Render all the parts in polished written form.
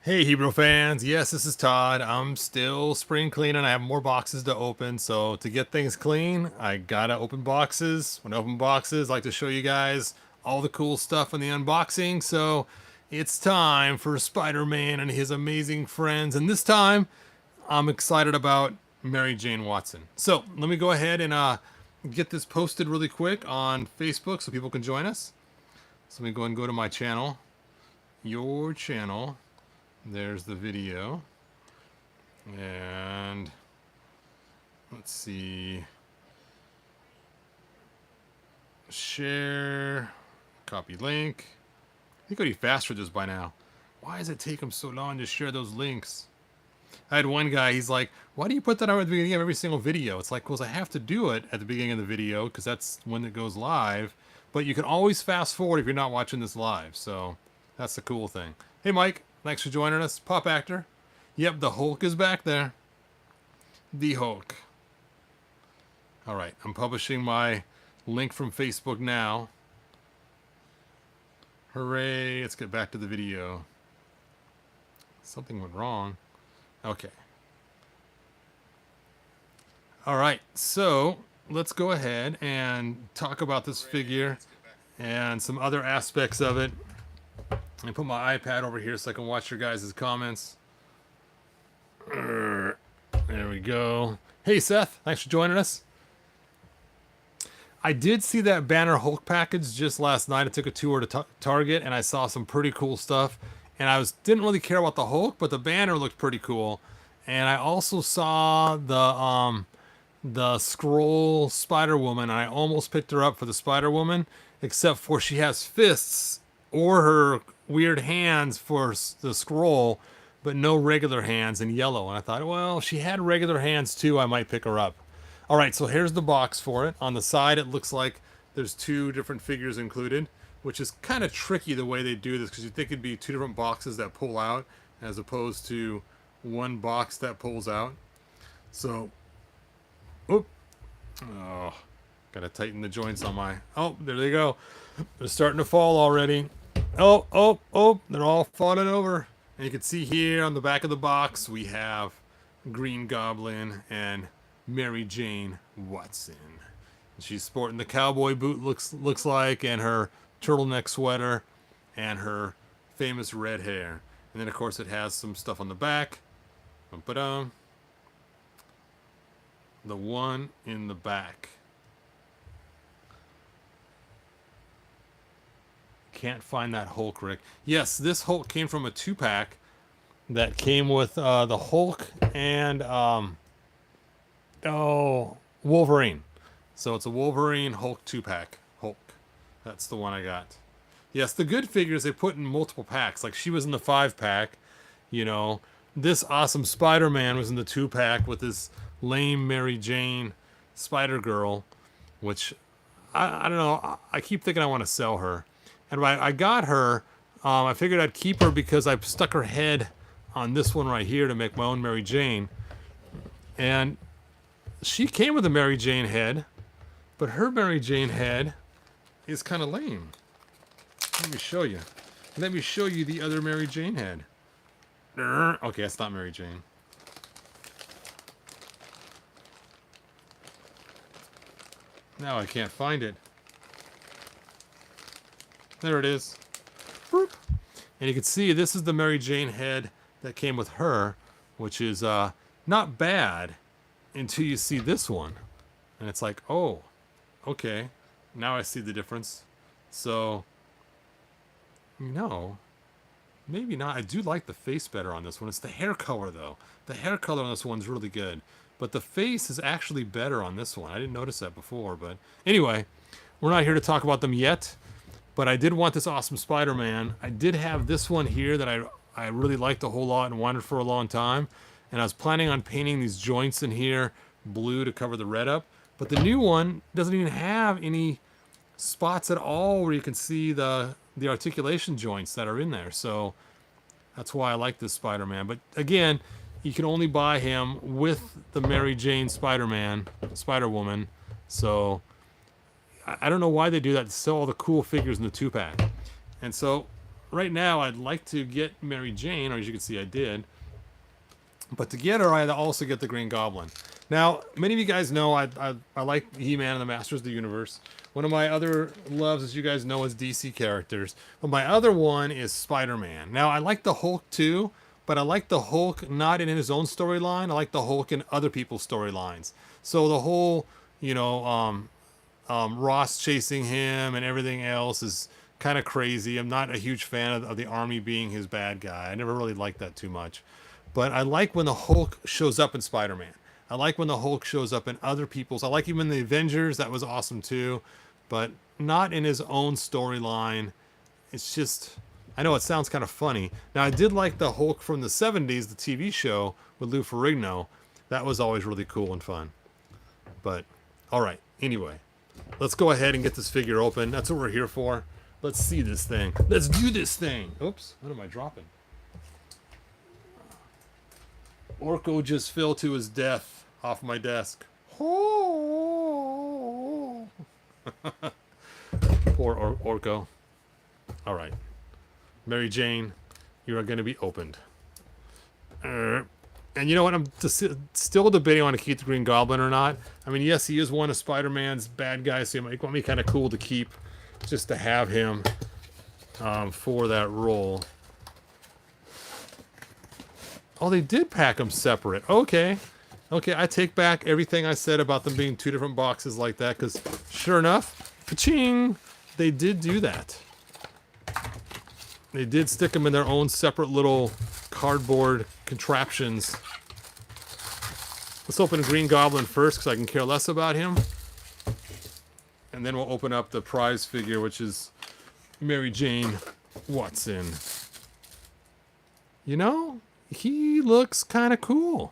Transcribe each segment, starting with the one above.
Hey Hebrew fans, yes, this is Todd. I'm still spring cleaning. I have more boxes to open, so to get things clean, I gotta open boxes. When I open boxes, I like to show you guys all the cool stuff in the unboxing. So it's time for Spider-Man and his amazing friends, and this time I'm excited about Mary Jane Watson. So let me go ahead and get this posted really quick on Facebook so people can join us. So let me go and go to my channel, your channel. There's the video. And let's see. Share. Copy link. I think I'd be faster this by now. Why does it take them so long to share those links? I had one guy, he's like, why do you put that out at the beginning of every single video? It's like, because I have to do it at the beginning of the video because that's when it goes live. But you can always fast forward if you're not watching this live. So that's the cool thing. Hey, Mike. Thanks for joining us. Pop actor. Yep, the Hulk is back there. The Hulk. All right, I'm publishing my link from Facebook now. Hooray, let's get back to the video. Something went wrong. Okay. All right, so let's go ahead and talk about this figure and some other aspects of it. I put my iPad over here so I can watch your guys' comments. There we go. Hey, Seth. Thanks for joining us. I did see that Banner Hulk package just last night. I took a tour to Target, and I saw some pretty cool stuff. And I didn't really care about the Hulk, but the banner looked pretty cool. And I also saw the Scroll Spider-Woman. I almost picked her up for the Spider-Woman, except for she has fists or her weird hands for the scroll, but no regular hands in yellow. And I thought, well, if she had regular hands too, I might pick her up. All right, so here's the box for it. On the side, it looks like there's two different figures included, which is kind of tricky the way they do this because you'd think it'd be two different boxes that pull out as opposed to one box that pulls out. So, oh, gotta tighten the joints on my, oh, there they go. They're starting to fall already. Oh, they're all falling over. And you can see here on the back of the box, we have Green Goblin and Mary Jane Watson. She's sporting the cowboy boot looks like, and her turtleneck sweater, and her famous red hair. And then, of course, it has some stuff on the back. The one in the back. Can't find that Hulk, Rick. Yes, this Hulk came from a 2-pack that came with the Hulk and Wolverine. So it's a Wolverine Hulk 2-pack. Hulk. That's the one I got. Yes, the good figures they put in multiple packs. Like she was in the 5-pack. You know, this awesome Spider-Man was in the 2-pack with this lame Mary Jane Spider-Girl, which I don't know. I keep thinking I want to sell her. And when I got her, I figured I'd keep her because I stuck her head on this one right here to make my own Mary Jane. And she came with a Mary Jane head, but her Mary Jane head is kind of lame. Let me show you. Let me show you the other Mary Jane head. Okay, that's not Mary Jane. Now I can't find it. There it is. Boop. And you can see this is the Mary Jane head that came with her, which is not bad until you see this one. And it's like, oh, okay. Now I see the difference. So, no, maybe not. I do like the face better on this one. It's the hair color, though. The hair color on this one's really good. But the face is actually better on this one. I didn't notice that before. But anyway, we're not here to talk about them yet. But I did want this awesome Spider-Man. I did have this one here that I really liked a whole lot and wanted for a long time. And I was planning on painting these joints in here blue to cover the red up. But the new one doesn't even have any spots at all where you can see the articulation joints that are in there. So that's why I like this Spider-Man. But again, you can only buy him with the Mary Jane Spider-Woman. So I don't know why they do that to sell all the cool figures in the 2-pack. And so right now I'd like to get Mary Jane, or as you can see I did. But to get her, I'd also get the Green Goblin. Now, many of you guys know I like He-Man and the Masters of the Universe. One of my other loves, as you guys know, is DC characters. But my other one is Spider-Man. Now, I like the Hulk too, but I like the Hulk not in his own storyline. I like the Hulk in other people's storylines. So the whole, you know, Ross chasing him and everything else is kind of crazy. I'm not a huge fan of the army being his bad guy. I never really liked that too much. But I like when the Hulk shows up in Spider-Man. I like when the Hulk shows up in other people's. I like him in the Avengers. That was awesome too. But not in his own storyline. It's just, I know it sounds kind of funny. Now, I did like the Hulk from the 70s, the TV show with Lou Ferrigno. That was always really cool and fun. But, all right. Anyway, let's go ahead and get this figure open. That's what we're here for. Let's see this thing. Let's do this thing. Oops. What am I dropping? Orko just fell to his death off my desk. Poor Orko. All right. Mary Jane, you are going to be opened. And you know what? I'm still debating on to keep the Green Goblin or not. I mean, yes, he is one of Spider-Man's bad guys, so it might be kind of cool to keep, just to have him for that role. Oh, they did pack them separate. Okay. Okay, I take back everything I said about them being two different boxes like that, because sure enough, pa-ching, they did do that. They did stick them in their own separate little cardboard contraptions. Let's open Green Goblin first, because I can care less about him. And then we'll open up the prize figure, which is Mary Jane Watson. You know, he looks kind of cool.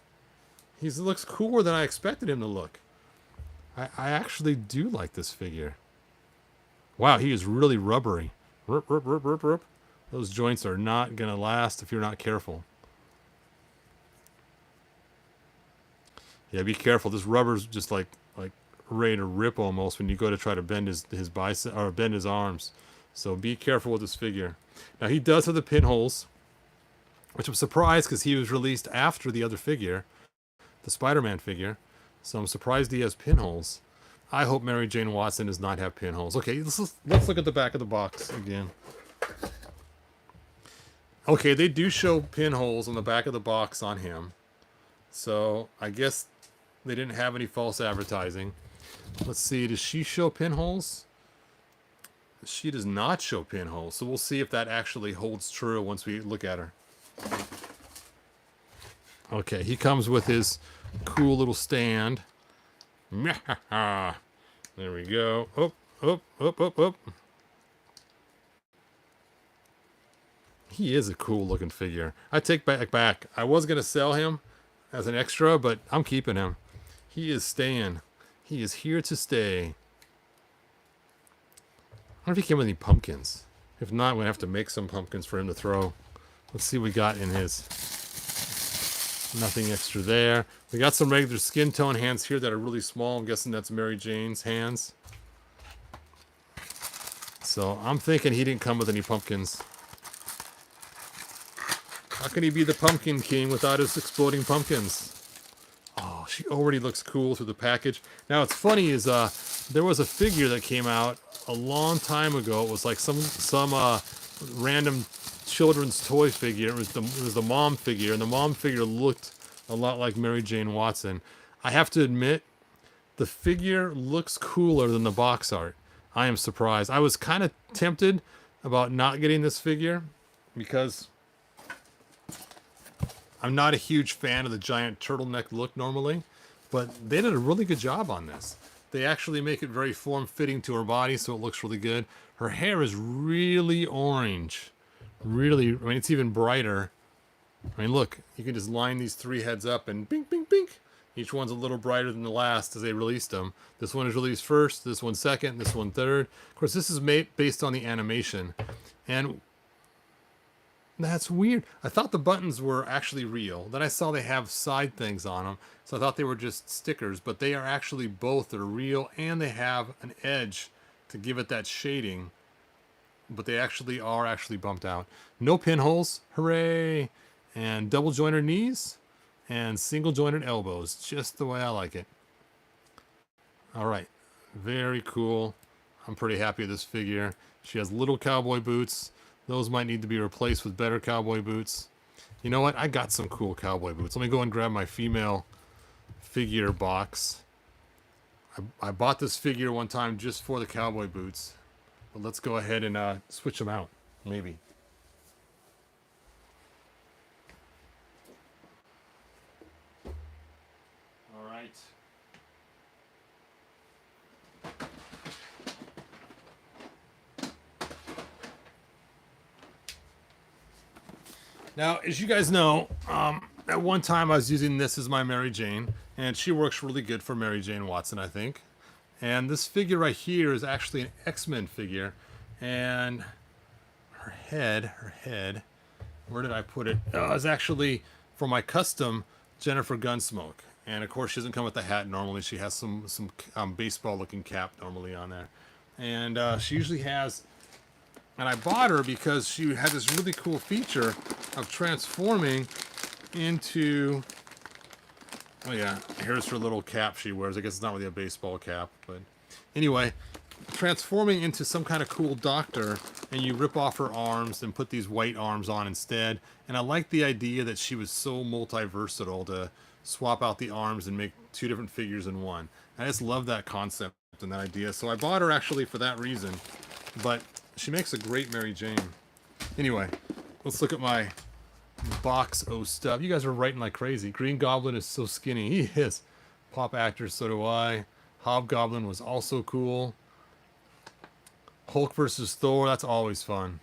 He looks cooler than I expected him to look. I actually do like this figure. Wow, he is really rubbery. Rup, rup, rup, rup, rup. Those joints are not going to last if you're not careful. Yeah, be careful. This rubber's just like ready to rip almost when you go to try to bend his bicep or bend his arms. So be careful with this figure. Now he does have the pinholes, which I'm surprised because he was released after the other figure, the Spider-Man figure. So I'm surprised he has pinholes. I hope Mary Jane Watson does not have pinholes. Okay, let's look at the back of the box again. Okay, they do show pinholes on the back of the box on him. So I guess they didn't have any false advertising. Let's see, does she show pinholes? She does not show pinholes. So we'll see if that actually holds true once we look at her. Okay, he comes with his cool little stand. There we go. Up, up, up, up, up. He is a cool looking figure. I take back. I was going to sell him as an extra, but I'm keeping him. He is staying. He is here to stay. I wonder if he came with any pumpkins. If not, we're going to have to make some pumpkins for him to throw. Let's see what we got in his. Nothing extra there. We got some regular skin tone hands here that are really small. I'm guessing that's Mary Jane's hands. So I'm thinking he didn't come with any pumpkins. How can he be the Pumpkin King without his exploding pumpkins? Oh, she already looks cool through the package. Now, what's funny is there was a figure that came out a long time ago. It was like some random children's toy figure. It was the mom figure, and the mom figure looked a lot like Mary Jane Watson. I have to admit, the figure looks cooler than the box art. I am surprised. I was kind of tempted about not getting this figure because I'm not a huge fan of the giant turtleneck look normally, but they did a really good job on this. They actually make it very form-fitting to her body, so it looks really good. Her hair is really orange. Really, I mean, it's even brighter. I mean, look, you can just line these three heads up and bink, bink, bink. Each one's a little brighter than the last as they released them. This one is released first, this one second, this one third. Of course, this is made based on the animation. And that's weird. I thought the buttons were actually real. Then I saw they have side things on them. So I thought they were just stickers, but they are actually both. They're real and they have an edge to give it that shading. but they are actually bumped out. No pinholes, hooray! And double jointed knees and single jointed elbows, just the way I like it. All right, very cool. I'm pretty happy with this figure. She has little cowboy boots. Those might need to be replaced with better cowboy boots. You know what? I got some cool cowboy boots. Let me go and grab my female figure box. I bought this figure one time just for the cowboy boots. But let's go ahead and switch them out, maybe. All right. Now, as you guys know, at one time I was using this as my Mary Jane, and she works really good for Mary Jane Watson, I think. And this figure right here is actually an X-Men figure, and her head, where did I put it? It's actually for my custom Jennifer Gunsmoke. And of course, she doesn't come with the hat normally. She has some baseball-looking cap normally on there, and she usually has. And I bought her because she had this really cool feature of transforming into. Oh yeah, here's her little cap she wears. I guess it's not really a baseball cap, but anyway, transforming into some kind of cool doctor, and you rip off her arms and put these white arms on instead. And I like the idea that she was so multi-versatile to swap out the arms and make two different figures in one. I just love that concept and that idea. So I bought her actually for that reason, but she makes a great Mary Jane. Anyway, let's look at my box o stuff. You guys are writing like crazy. Green Goblin is so skinny. He is. Pop actor, so do I. Hobgoblin was also cool. Hulk versus Thor, that's always fun.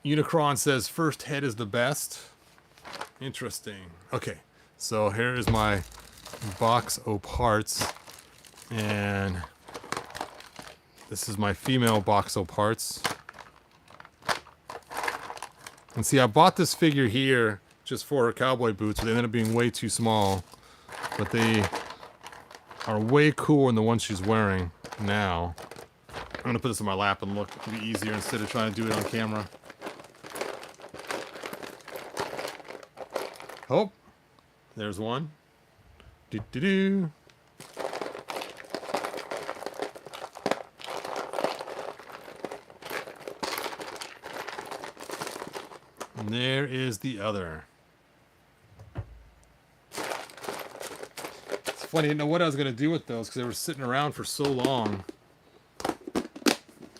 Unicron says first head is the best. Interesting. Okay, so here is my box o parts, and this is my female box o parts. And see, I bought this figure here just for her cowboy boots, but they ended up being way too small. But they are way cooler than the one she's wearing now. I'm gonna put this in my lap and look. It'll be easier instead of trying to do it on camera. Oh, there's one. Do-do-do. And there is the other. It's funny, I didn't know what I was going to do with those because they were sitting around for so long.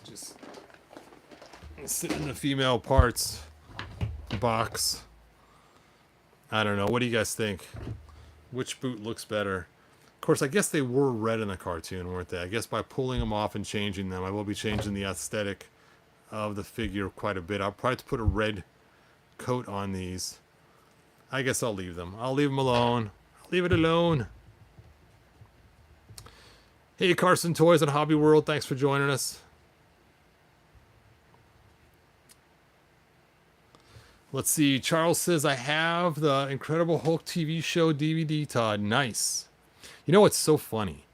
Just sitting in the female parts box. I don't know. What do you guys think? Which boot looks better? Of course, I guess they were red in the cartoon, weren't they? I guess by pulling them off and changing them, I will be changing the aesthetic of the figure quite a bit. I'll probably have to put a red coat on these. I guess I'll leave them. I'll leave them alone. I'll leave it alone. Hey, Carson Toys and Hobby World. Thanks for joining us. Let's see. Charles says, I have the Incredible Hulk TV show DVD, Todd. Nice. You know what's so funny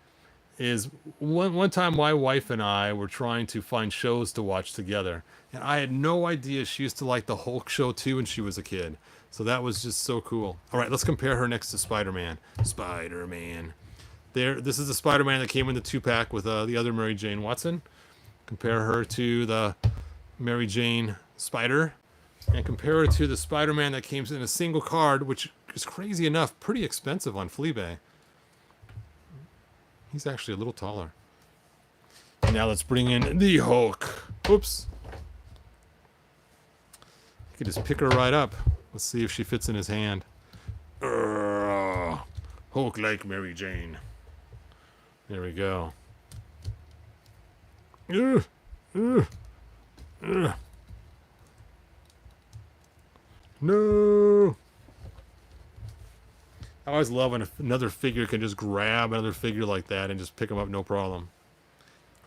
is one time my wife and I were trying to find shows to watch together, and I had no idea she used to like the Hulk show too when she was a kid. So that was just so cool. All right, let's compare her next to Spider-Man. Spider-Man. This is the Spider-Man that came in the 2-pack with the other Mary Jane Watson. Compare her to the Mary Jane Spider. And compare it to the Spider-Man that came in a single card, which is crazy enough, pretty expensive on Fleabay. He's actually a little taller. Now let's bring in the Hulk. Oops. You could just pick her right up. Let's see if she fits in his hand. Hulk like Mary Jane. There we go. No. I always love when another figure can just grab another figure like that and just pick them up no problem.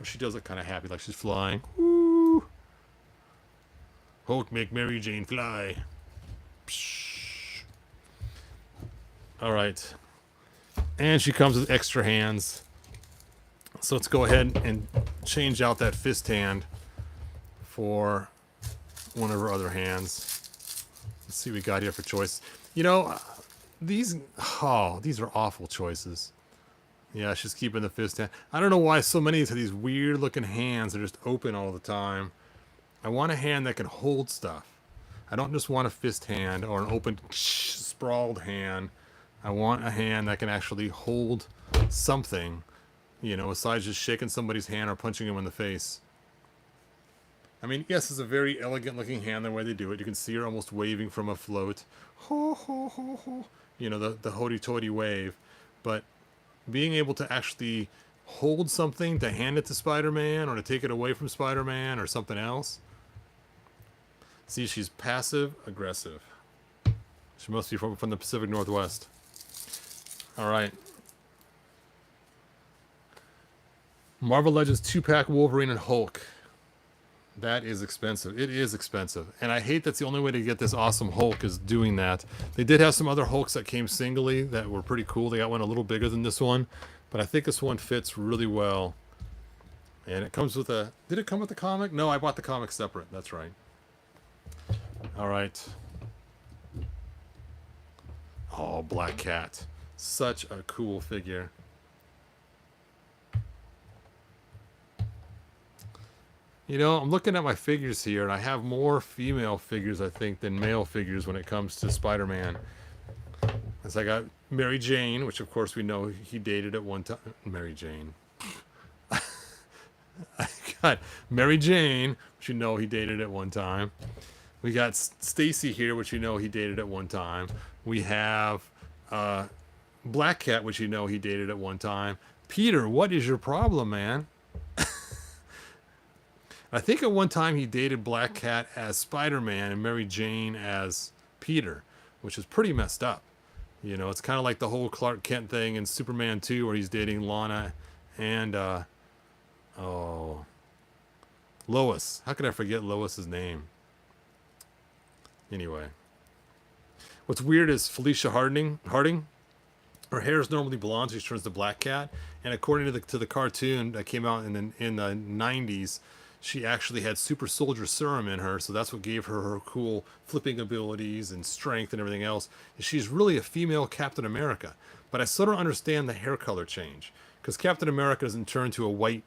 Or she does look kind of happy, like she's flying. Woo! Hulk make Mary Jane fly. Psh. All right. And she comes with extra hands. So let's go ahead and change out that fist hand for one of our other hands. Let's see what we got here for choice. You know, these are awful choices. Yeah, she's keeping the fist hand. I don't know why so many of these weird looking hands are just open all the time. I want a hand that can hold stuff. I don't just want a fist hand or an open sprawled hand. I want a hand that can actually hold something, you know, besides just shaking somebody's hand or punching him in the face. I mean, yes, it's a very elegant looking hand the way they do it. You can see her almost waving from a float. Ho, ho, ho, ho. You know, the hoity-toity wave. But being able to actually hold something to hand it to Spider-Man or to take it away from Spider-Man or something else. See, she's passive-aggressive. She must be from the Pacific Northwest. All right. Marvel Legends 2-pack Wolverine and Hulk. That is expensive. It is expensive. And I hate that's the only way to get this awesome Hulk is doing that. They did have some other Hulks that came singly that were pretty cool. They got one a little bigger than this one. But I think this one fits really well. And it comes with a... Did it come with the comic? No, I bought the comic separate. That's right. All right. Oh, Black Cat. Such a cool figure. You know, I'm looking at my figures here, and I have more female figures, I think, than male figures when it comes to Spider-Man. As I got Mary Jane, which of course we know he dated at one time. Mary Jane. I got Mary Jane, which you know he dated at one time. We got Stacy here, which you know he dated at one time. We have Black Cat, which you know he dated at one time. Peter, what is your problem, man? I think at one time he dated Black Cat as Spider-Man and Mary Jane as Peter, which is pretty messed up. You know, it's kind of like the whole Clark Kent thing in Superman 2 where he's dating Lana and, Lois. How could I forget Lois's name? Anyway. What's weird is Felicia Harding, her hair is normally blonde, so she turns to Black Cat. And according to the cartoon that came out in the 90s, she actually had super soldier serum in her, so that's what gave her her cool flipping abilities and strength and everything else. She's really a female Captain America, but I still don't understand the hair color change, because Captain America doesn't turn to a white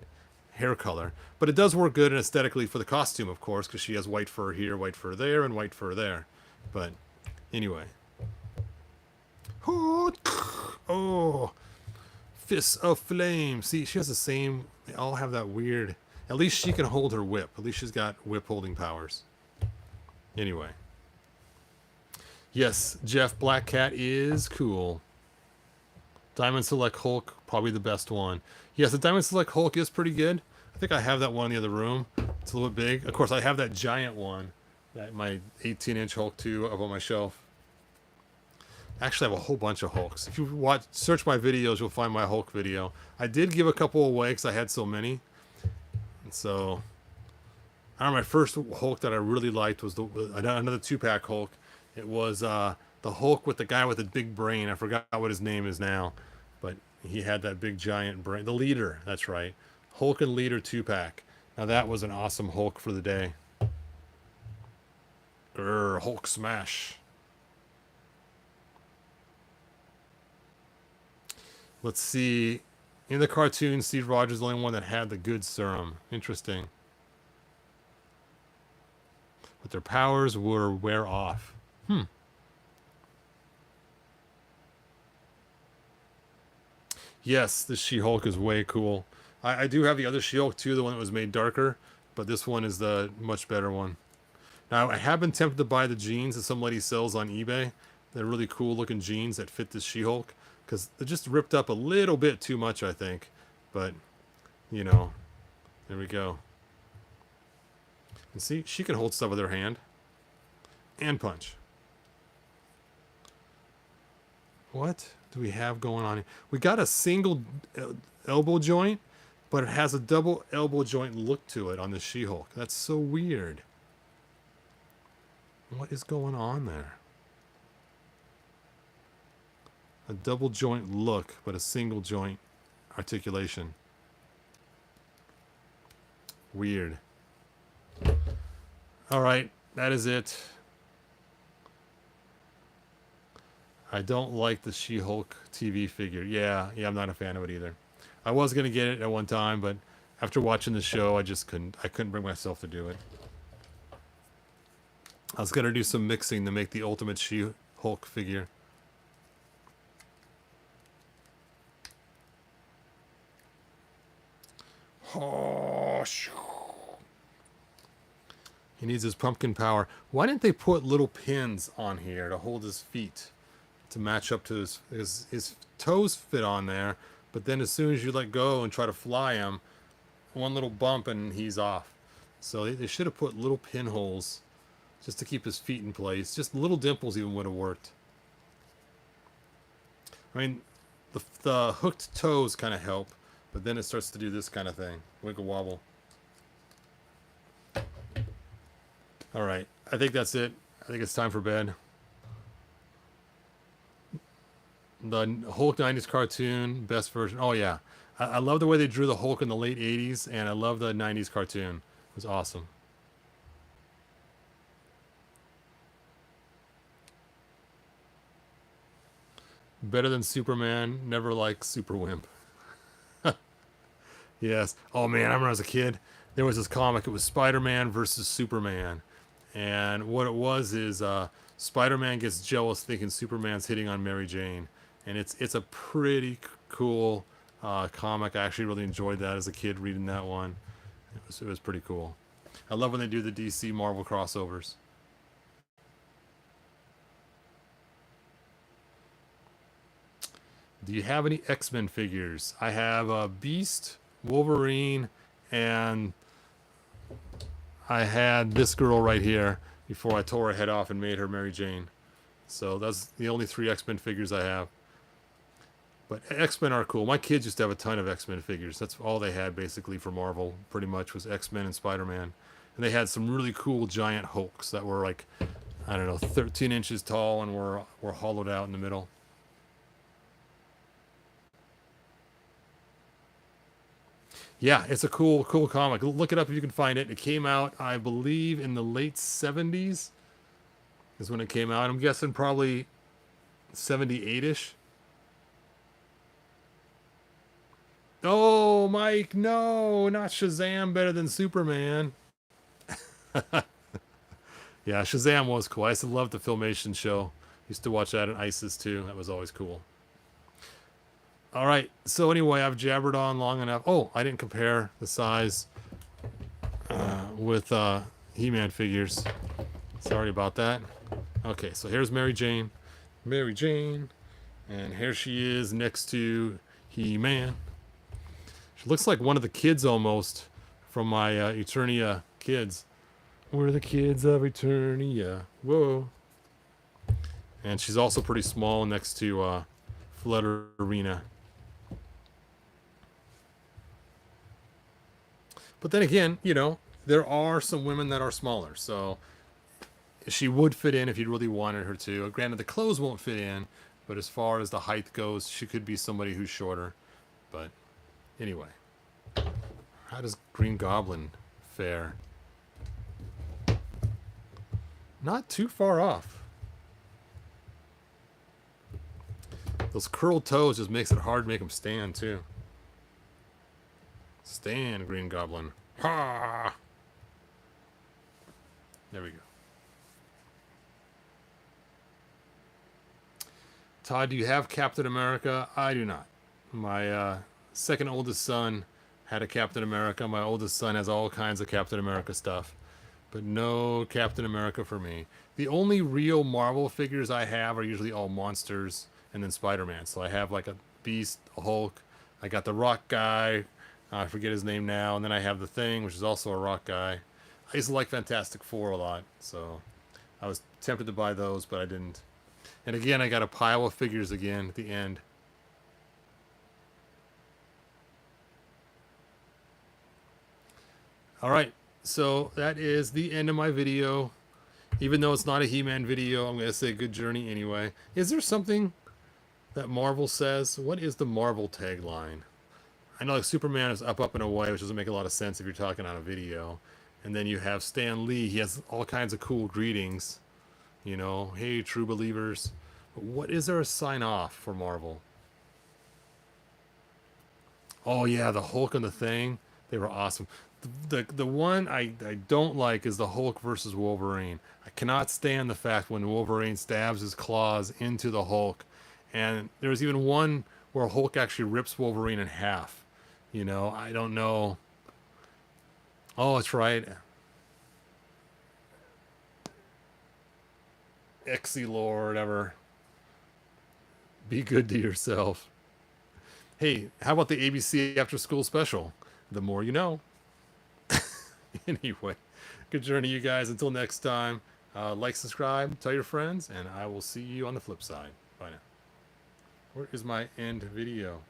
hair color, but it does work good and aesthetically for the costume, of course, because she has white fur here, white fur there, and white fur there. But anyway. Oh, fists of flame. See, she has the same, they all have that weird... At least she can hold her whip. At least she's got whip holding powers. Anyway. Yes, Jeff, Black Cat is cool. Diamond Select Hulk, probably the best one. Yes, the Diamond Select Hulk is pretty good. I think I have that one in the other room. It's a little bit big. Of course, I have that giant one. That my 18-inch Hulk 2 up on my shelf. Actually, I have a whole bunch of Hulks. If you search my videos, you'll find my Hulk video. I did give a couple away because I had so many. So, I remember my first Hulk that I really liked was another 2-pack Hulk. It was the Hulk with the guy with the big brain. I forgot what his name is now, but he had that big giant brain. The Leader, that's right. Hulk and Leader 2-pack. Now that was an awesome Hulk for the day. Hulk smash. Let's see. In the cartoon, Steve Rogers is the only one that had the good serum. Interesting. But their powers wear off. Yes, this She-Hulk is way cool. I do have the other She-Hulk too, the one that was made darker. But this one is the much better one. Now, I have been tempted to buy the jeans that some lady sells on eBay. They're really cool looking jeans that fit this She-Hulk. Because they're just ripped up a little bit too much, I think. But, you know, there we go. And see, she can hold stuff with her hand. And punch. What do we have going on here? We got a single elbow joint, but it has a double elbow joint look to it on the She-Hulk. That's so weird. What is going on there? A double joint look, but a single joint articulation. Weird. All right, that is it. I don't like the She-Hulk TV figure. Yeah, I'm not a fan of it either. I was gonna get it at one time, but after watching the show, I just couldn't. I couldn't bring myself to do it. I was gonna do some mixing to make the ultimate She-Hulk figure. Oh, he needs his pumpkin power. Why didn't they put little pins on here to hold his feet to match up to his toes fit on there, but then as soon as you let go and try to fly him, one little bump and he's off. So they should have put little pinholes just to keep his feet in place. Just little dimples even would have worked. I mean, the hooked toes kind of help, but then it starts to do this kind of thing. Wiggle wobble. All right. I think that's it. I think it's time for bed. The Hulk 90s cartoon, best version. Oh, yeah. I love the way they drew the Hulk in the late 80s, and I love the 90s cartoon. It was awesome. Better than Superman. Never like Super Wimp. Yes. Oh, man. I remember as a kid, there was this comic. It was Spider-Man versus Superman. And what it was is Spider-Man gets jealous thinking Superman's hitting on Mary Jane. And it's a pretty cool comic. I actually really enjoyed that as a kid reading that one. It was pretty cool. I love when they do the DC Marvel crossovers. Do you have any X-Men figures? I have Beast, Wolverine, and I had this girl right here before I tore her head off and made her Mary Jane. So that's the only 3 X-Men figures I have. But X-Men are cool. My kids used to have a ton of X-Men figures. That's all they had basically for Marvel, pretty much, was X-Men and Spider-Man. And they had some really cool giant Hulks that were like, I don't know, 13 inches tall and were hollowed out in the middle. Yeah, it's a cool comic. Look it up if you can find it. It came out, I believe, in the late 70s is when it came out. I'm guessing probably 78-ish. Oh, Mike, no, not Shazam better than Superman. Yeah, Shazam was cool. I used to love the Filmation show. Used to watch that in ISIS too. That was always cool. All right, so anyway, I've jabbered on long enough. Oh, I didn't compare the size with He-Man figures. Sorry about that. Okay, so here's Mary Jane. Mary Jane. And here she is next to He-Man. She looks like one of the kids almost from my Eternia kids. We're the kids of Eternia. Whoa. And she's also pretty small next to Flutterina. But then again, you know, there are some women that are smaller. So she would fit in if you really wanted her to. Granted, the clothes won't fit in. But as far as the height goes, she could be somebody who's shorter. But anyway, how does Green Goblin fare? Not too far off. Those curled toes just makes it hard to make him stand, too. Stand, Green Goblin. Ha! There we go. Todd, do you have Captain America? I do not. My second oldest son had a Captain America. My oldest son has all kinds of Captain America stuff. But no Captain America for me. The only real Marvel figures I have are usually all monsters and then Spider-Man. So I have like a Beast, a Hulk. I got the Rock guy. I forget his name now. And then I have the Thing, which is also a Rock guy. I used to like Fantastic Four a lot. So I was tempted to buy those, but I didn't. And again, I got a pile of figures again at the end. All right. So that is the end of my video. Even though it's not a He-Man video, I'm going to say good journey anyway. Is there something that Marvel says? What is the Marvel tagline? I know like Superman is up and away, which doesn't make a lot of sense if you're talking on a video. And then you have Stan Lee. He has all kinds of cool greetings. You know, hey, true believers. But what is there a sign off for Marvel? Oh yeah, the Hulk and the Thing. They were awesome. The one I don't like is the Hulk versus Wolverine. I cannot stand the fact when Wolverine stabs his claws into the Hulk. And there's even one where Hulk actually rips Wolverine in half. You know, I don't know. Oh, that's right. Exilor or whatever. Be good to yourself. Hey, how about the ABC after school special? The more you know. Anyway, good journey, you guys. Until next time, like, subscribe, tell your friends, and I will see you on the flip side. Bye now. Where is my end video?